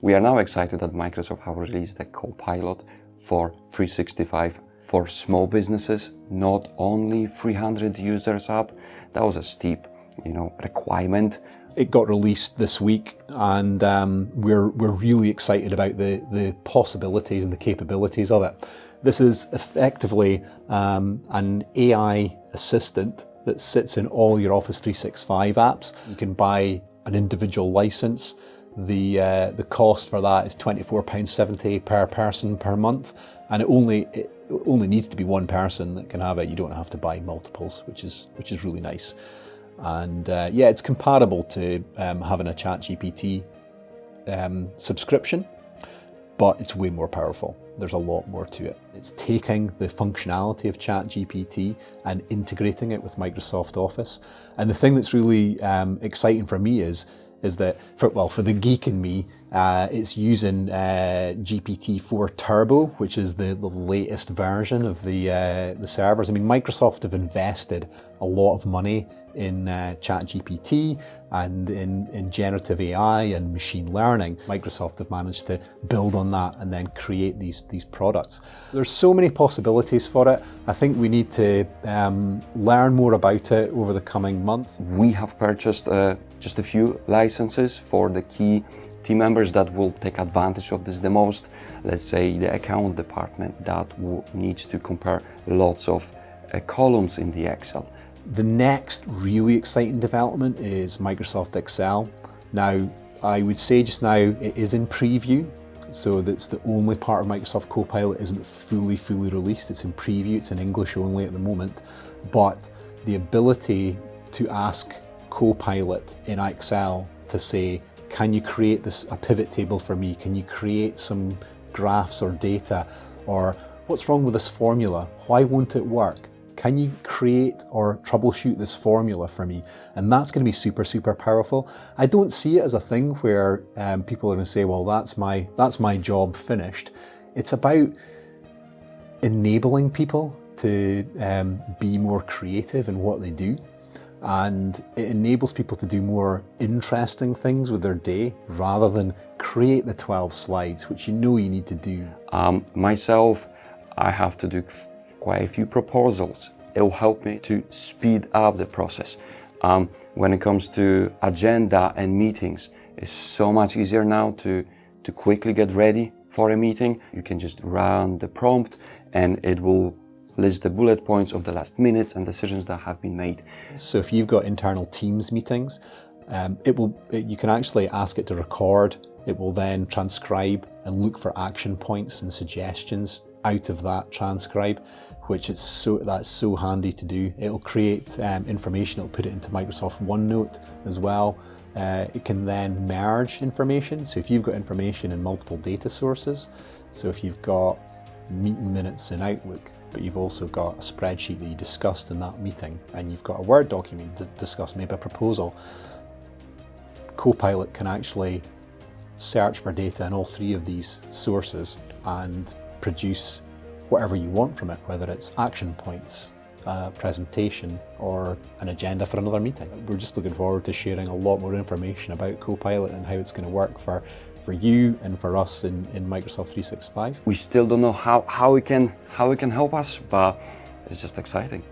We are now excited that Microsoft have released the Copilot for 365 for small businesses, not only 300 users up. That was a steep, requirement. It got released this week, and we're really excited about the possibilities and the capabilities of it. This is effectively an AI assistant that sits in all your Office 365 apps. You can buy an individual license. The cost for that is £24.70 per person per month, and it only needs to be one person that can have it. You don't have to buy multiples, which is really nice. And yeah, it's comparable to having a ChatGPT subscription, but it's way more powerful. There's a lot more to it. It's taking the functionality of ChatGPT and integrating it with Microsoft Office. And the thing that's really exciting for me is that, for the geek in me, it's using GPT-4 Turbo, which is the latest version of the servers. I mean, Microsoft have invested a lot of money in ChatGPT and in generative AI and machine learning. Microsoft have managed to build on that and then create these products. There's so many possibilities for it. I think we need to learn more about it over the coming months. We have purchased just a few licenses for the key team members that will take advantage of this the most. Let's say the account department that needs to compare lots of columns in the Excel. The next really exciting development is Microsoft Excel. Now, I would say just now it is in preview, so that's the only part of Microsoft Copilot isn't fully released. It's in preview, it's in English only at the moment, but the ability to ask Copilot in Excel to say, can you create a pivot table for me? Can you create some graphs or data? Or what's wrong with this formula? Why won't it work? Can you create or troubleshoot this formula for me? And that's going to be super powerful. I don't see it as a thing where people are going to say, well, that's my job finished. It's about enabling people to be more creative in what they do. And it enables people to do more interesting things with their day rather than create the 12 slides, which you need to do. Myself, I have to do quite a few proposals. It will help me to speed up the process. When it comes to agenda and meetings, it's so much easier now to quickly get ready for a meeting. You can just run the prompt and it will list the bullet points of the last minutes and decisions that have been made. So if you've got internal Teams meetings, you can actually ask it to record. It will then transcribe and look for action points and suggestions out of that transcribe, which that's so handy to do. It'll create information, it'll put it into Microsoft OneNote as well. It can then merge information. So if you've got information in multiple data sources, so if you've got meeting minutes in Outlook, but you've also got a spreadsheet that you discussed in that meeting, and you've got a Word document to discuss maybe a proposal, Copilot can actually search for data in all three of these sources and produce whatever you want from it, whether it's action points, a presentation, or an agenda for another meeting. We're just looking forward to sharing a lot more information about Copilot and how it's going to work for you and for us in Microsoft 365. We still don't know how it can help us, but it's just exciting.